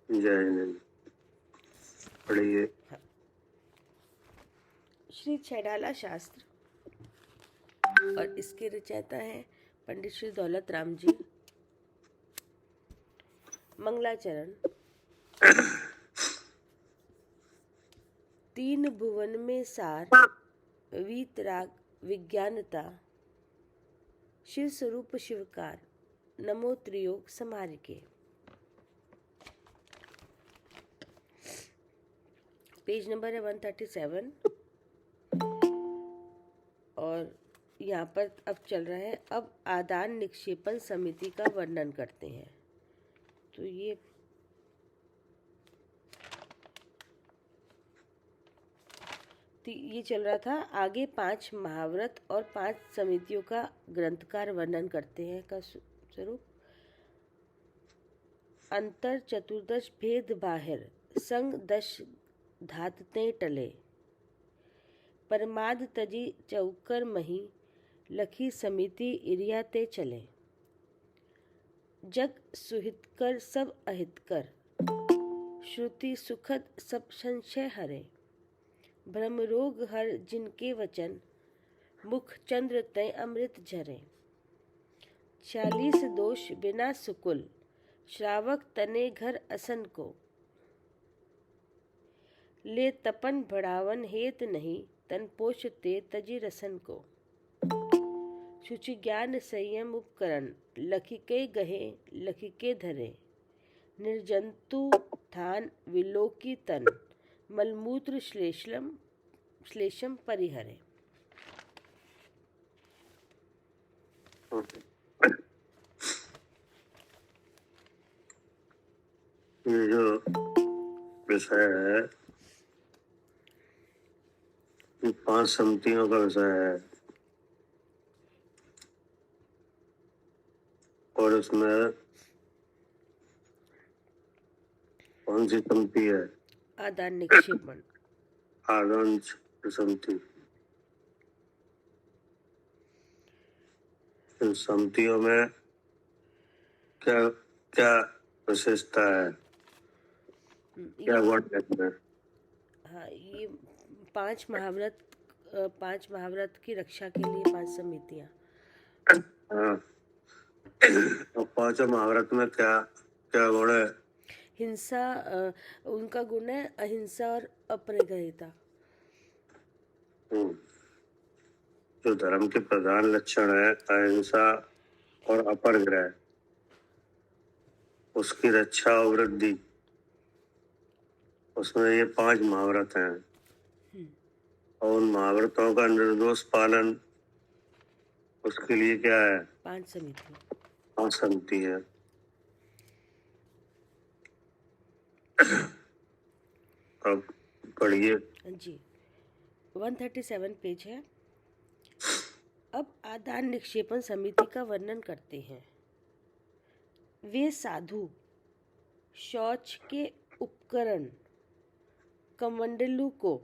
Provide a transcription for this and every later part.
जय हिंद। पढ़िए। श्री छैडाला शास्त्र और इसके रचयिता हैं पंडित श्री दौलत राम जी। मंगलाचरण। तीन भुवन में सार वीतराग विज्ञानता, शिव स्वरूप शिवकार, नमो त्रियोग समारिके। पेज नंबर है 137 और यहाँ पर अब चल रहा है, अब आदान निक्षेपण समिति का वर्णन करते हैं। तो ये चल रहा था। आगे 5 महाव्रत और 5 समितियों का ग्रंथकार वर्णन करते हैं का स्वरूप। अंतर चतुर्दश भेद बाहिर, संग दश धातते टले, परमाद तजी चौकर मही, लखी समिति इरिया ते चले। जग सुहितकर सब अहितकर, श्रुति सुखद सब संशय हरे। भ्रम रोग हर जिनके वचन, मुख चंद्र तय अमृत झरे। 40 दोष बिना सुकुल, श्रावक तने घर असन को। ले तपन बढ़ावन हेत नहीं, तन पोष ते तजी रसन को। शुचि ज्ञान संयम उपकरण, लखिके गहे लखिके धरे। निर्जंतु थान विलोकी तन, मलमूत्र श्लेषम परिहरे। ये जो विषय है, ये 5 समितियों का विषय है और उसमें कौन सी समिति है? आदान निक्षेपण। आदान समिति। इन समितियों में क्या क्या विशेषता है, क्या गुण है इसमें? हाँ, ये 5 महाव्रत की रक्षा के लिए 5 समितियाँ। हाँ, और 5 महाव्रत में क्या क्या गुण है? हिंसा, उनका गुण है अहिंसा और अपरिग्रहिता। जो धर्म के प्रधान लक्षण है अहिंसा और अपरिग्रह, उसकी रक्षा और वृद्धि, उसमें ये 5 महाव्रत हैं। और उन महाव्रतों का निर्दोष पालन, उसके लिए क्या है? 5 समितियाँ। 5 समिति है। अब पढ़िए जी, 137 पेज है। अब आदान निक्षेपण समिति का वर्णन करते हैं। वे साधु शौच के उपकरण कमंडलू को,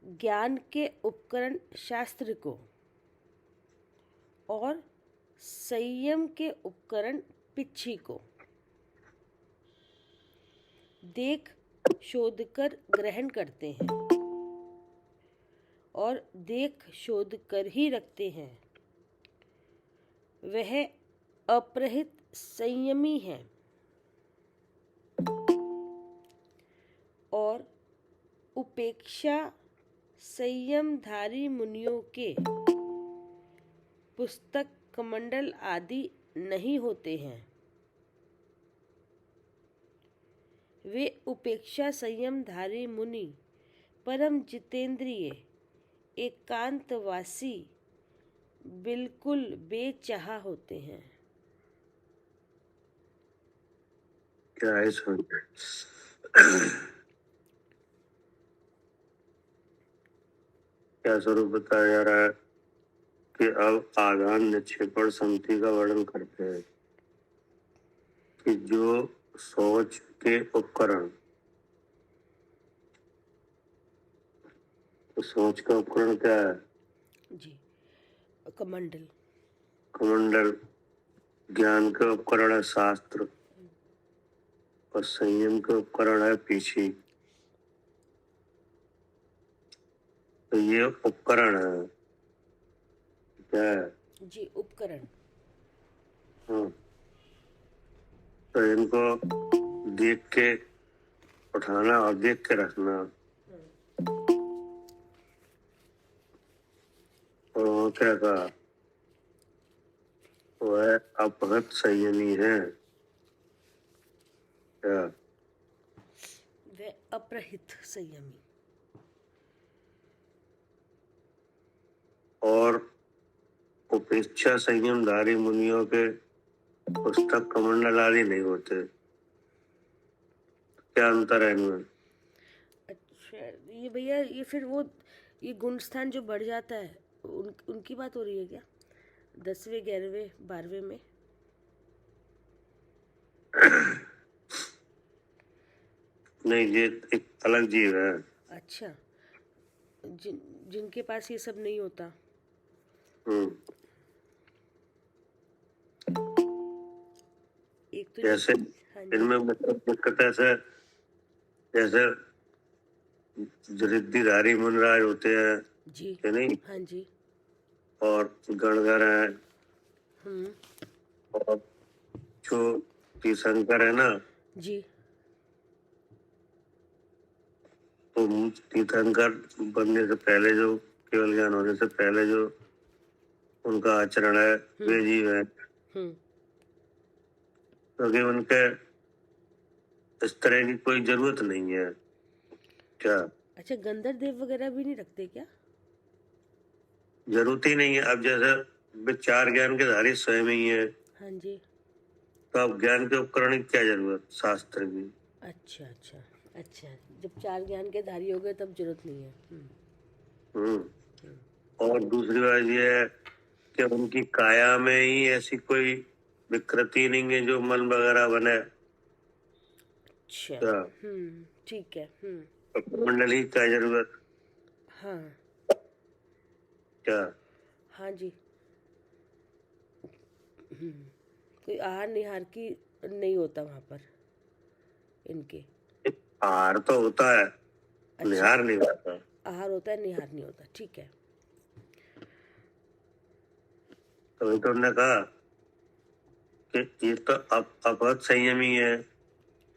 ज्ञान के उपकरण शास्त्र को और संयम के उपकरण पिच्छी को देख शोध कर ग्रहण करते हैं और देख शोध कर ही रखते हैं। वह अप्रहित संयमी है और उपेक्षा संयमधारी मुनियों के पुस्तक कमंडल आदि नहीं होते हैं। वे उपेक्षा संयमधारी मुनि परम जितेंद्रिय एकांतवासी बिल्कुल बेचाह होते हैं। क्या है इसमें? क्या स्वरूप बताया जा रहा है कि अब आदान निक्षेपण समिति का वर्णन करते हैं कि जो सोच के उपकरण, तो सोच का उपकरण क्या है? जी, कमंडल। कमंडल। ज्ञान का उपकरण है शास्त्र और संयम के उपकरण है पीछे। तो ये उपकरण है, क्या है? जी, उपकरण। हाँ, तो इनको देख के उठाना और देख के रखना। और वो क्या कहा? वह अपहत संयमी है। क्या? वह अप्रहित संयमी। और उपेक्षा संयमधारी मुनियों के पुस्तक कमंडल आदि नहीं होते। क्या अंतर है इनमें? अच्छा, ये भैया ये फिर वो ये गुण स्थान जो बढ़ जाता है उनकी बात हो रही है क्या? 10वें 11वें 12वें में? नहीं, ये एक अलग जीव है। अच्छा, जिनके पास ये सब नहीं होता। हम्म, एक तो जैसे हाँ जी। इनमें मतलब दिक्कत ऐसे, जैसे रिद्धिधारी मुनराज होते हैं, जी। कि नहीं? हाँ जी। और गणधर है, हम्म। और जो तीर्थंकर है ना, जी। तो तीर्थंकर बनने से पहले, जो केवल ज्ञान होने से पहले जो उनका आचरण है, वे जीव है, हम्म। क्योंकि उनके इस तरह की कोई जरूरत नहीं है। क्या? अच्छा, गंधर्व देव वगैरह भी नहीं रखते क्या? जरूरत ही नहीं है। अब जैसे विचार ज्ञान के धारी स्वयं ही है, हाँ जी। तो अब ज्ञान के उपकरण की क्या जरूरत शास्त्र की? अच्छा अच्छा। अच्छा, जब 4 ज्ञान के धारी हो गए तब जरूरत नहीं है। हम्म। और दूसरी बात यह है कि उनकी काया में ही ऐसी कोई विकृति नहीं है जो मन वगैरह बने। अच्छा। क्या? ठीक है। मंडल ही क्या जरूरत? हाँ। क्या? हाँ जी। कोई आहार निहार की नहीं होता वहाँ पर इनके। आहार तो होता है, अच्छा, निहार नहीं होता। आहार होता है निहार नहीं होता, ठीक है। तो तुमने कहा कि ये तो अपहत संयमी है,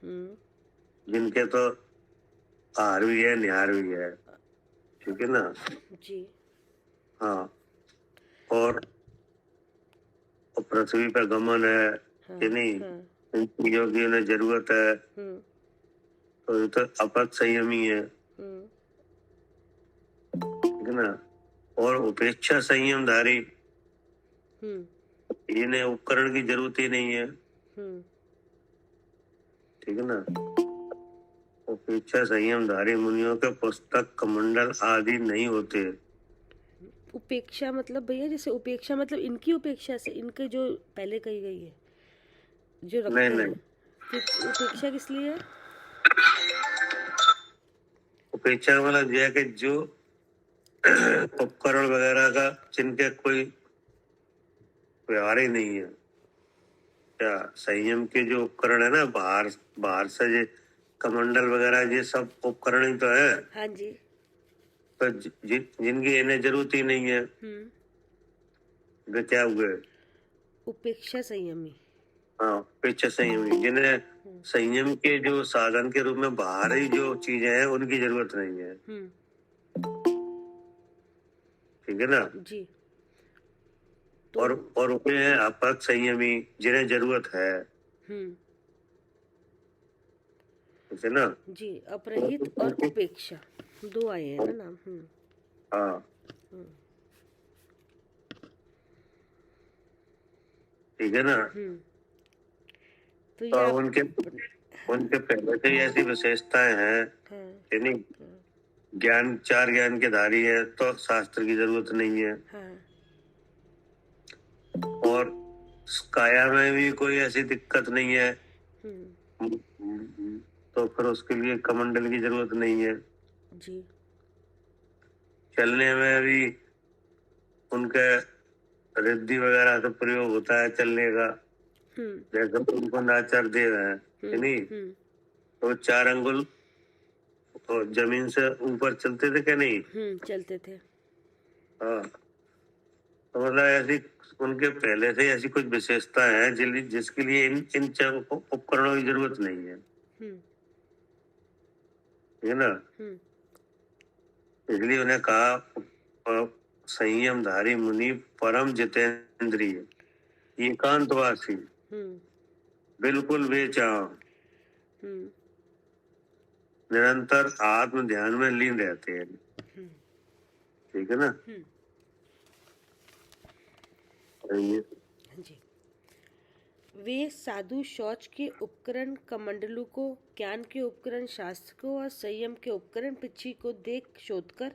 हम्म। जिनके तो आहार भी है निहार भी है, ठीक है ना? जी। हाँ। और पृथ्वी पर गमन है, हाँ। कि नहीं? हाँ। इन चीजों की उन्हें जरूरत है, हम्म। तो ये तो अपहत संयमी है, हम्म। ठीक है ना? और उपेक्षा संयमधारी, हम्म। इन्हें उपकरण की जरूरत ही नहीं है, हम्म। ठीक है ना? उपेक्षा संयमधारी मुनियों के पुस्तक कमंडल आदि नहीं होते। उपेक्षा मतलब भैया, जैसे उपेक्षा मतलब इनकी उपेक्षा से, इनके जो पहले कही गई है जो नहीं रखते नहीं, हैं, फिर उपेक्षा किस लिए है? उपेक्षा मतलब यह है कि जो उपकरण वगैरह का जिनके कोई व्यवहार ही नहीं है। क्या? संयम के जो उपकरण है ना, बाहर बाहर से ये कमंडल वगैरह, ये सब उपकरण ही तो है। हाँ जी। तो जिनकी इन्हें जरूरत ही नहीं है, वे क्या हुए? उपेक्षा संयमी। हाँ, उपेक्षा संयमी, जिन्हें संयम के जो साधन के रूप में बाहर ही जो चीजें हैं उनकी जरूरत नहीं है, ठीक है ना? जी। तो और वे हैं अपहत संयमी, जिन्हें जरूरत है, ठीक है ना? जी, अपरहित और उपेक्षा दो आए हैं ना नाम। हाँ, ठीक है ना? तो तो ये अब आप उनके उनके पहले से ही ऐसी विशेषताएं हैं, हाँ। कि नहीं? ज्ञान, 4 ज्ञान के धारी है, तो शास्त्र की जरूरत नहीं है। हाँ। और काया में भी कोई ऐसी दिक्कत नहीं है, तो फिर उसके लिए कमंडल की जरूरत नहीं है। जी। चलने में भी उनके रिद्धि वगैरह से प्रयोग होता है चलने का, जैसे उनको नाचर देव है, कि नहीं? वो 4 अंगुल और जमीन से ऊपर चलते थे क्या नहीं? चलते थे। हाँ, तो मतलब ऐसी उनके पहले से ऐसी कुछ विशेषता है जिसके लिए इन इन उपकरणों की जरूरत नहीं है, हम्म ठीक है ना? हम्म इसलिए उन्हें कहा संयमधारी मुनि, परम जितेंद्रिय, एकांतवासी, हम्म बिल्कुल बेचाव, हम्म निरंतर आत्म ध्यान में लीन रहते हैं, हम्म ठीक है ना? हम्म और ये हाँ जी। वे साधु शौच के उपकरण कमंडलू को, ज्ञान के उपकरण शास्त्र को और संयम के उपकरण पिछी को देख शोध कर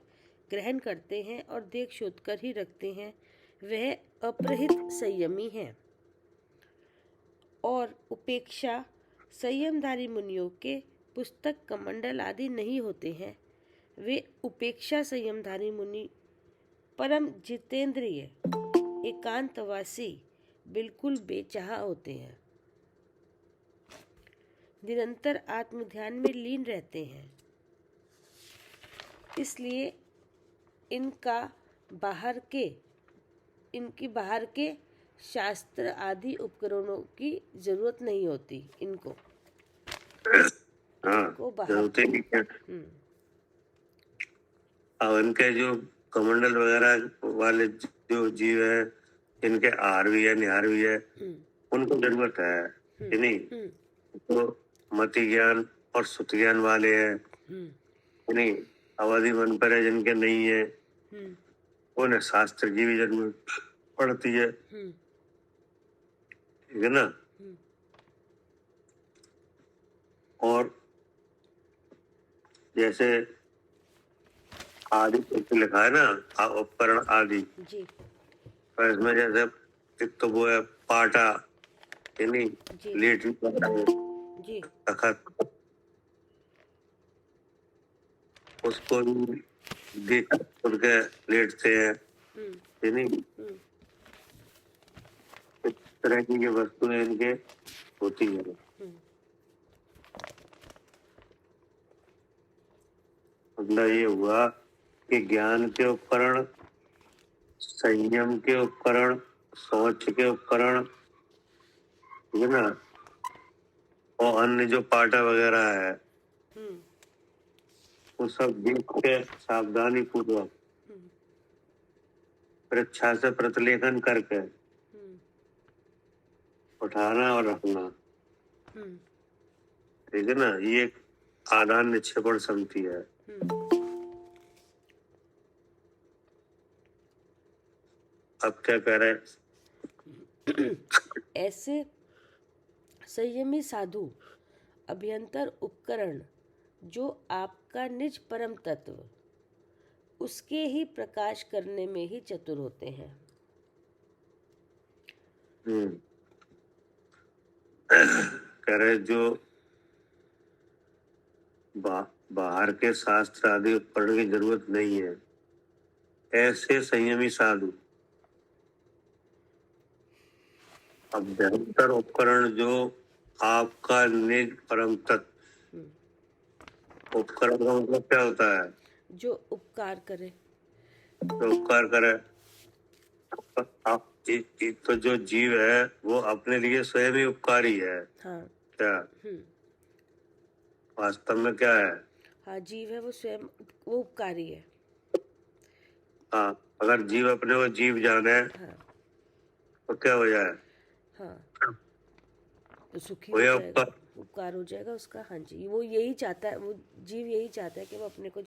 ग्रहण करते हैं और देख शोध कर ही रखते हैं। वह अपरहित संयमी हैं और उपेक्षा संयमधारी मुनियों के पुस्तक कमंडल आदि नहीं होते हैं। वे उपेक्षा संयमधारी मुनि, परम जितेंद्रिय, एकांतवासी, बिल्कुल बेचाह होते हैं, निरंतर आत्म ध्यान में लीन रहते हैं। इसलिए इनकी बाहर के शास्त्र आदि उपकरणों की जरूरत नहीं होती इनको। हाँ, इनको बाहर होते भी क्या, हम्म अब इनके जो कमंडल वगैरह वाले जो जीव है, इनके आहार भी है, निहार भी है, उनको जरूरत है कि नहीं? तो मति ज्ञान और सुत ज्ञान वाले हैं कि नहीं? अवधि मन पर है जिनके नहीं है, उन्हें शास्त्र की भी जरूरत पड़ती है, ठीक है ना? और जैसे आदि कुछ लिखा है ना, उपकरण आदि, जी और इसमें जैसे एक तो वो है पाटा, यानी जी लेट जी तखत, उसको भी देख खुद के लेटते हैं, यानी इस तरह की जो वस्तुएं इनके होती है। मतलब ये हुआ कि ज्ञान के उपकरण, संयम के उपकरण, सोच के उपकरण, ठीक है ना? और अन्य जो पाठा वगैरह है, वो सब देख के सावधानी पूर्वक परीक्षा से प्रतिलेखन करके उठाना और रखना, ठीक है ना? ये एक आदान निक्षेपण समिति है। अब क्या कह रहे हैं? ऐसे संयमी साधु अभ्यंतर उपकरण जो आपका निज परम तत्व, उसके ही प्रकाश करने में ही चतुर होते हैं। कह रहे जो बाहर के शास्त्र आदि उपकरण की जरूरत नहीं है, ऐसे संयमी साधु अभ्यंतर उपकरण जो आपका निज परम तत्व, उपकरण का मतलब क्या होता है? जो उपकार करे। जो उपकार करे। आप तो जो जीव है वो अपने लिए स्वयं ही उपकारी है। हाँ क्या वास्तव में क्या है? हाँ, जीव है वो स्वयं, वो उपकारी है। हाँ, अगर जीव अपने को जीव जाने हाँ तो क्या हो जाए? हाँ, तो सुखी वो हो ये जाएगा, उपकार हो जाएगा उसका। हाँ जी, वो यही चाहता है, वो जीव यही चाहता है कि वो अपने को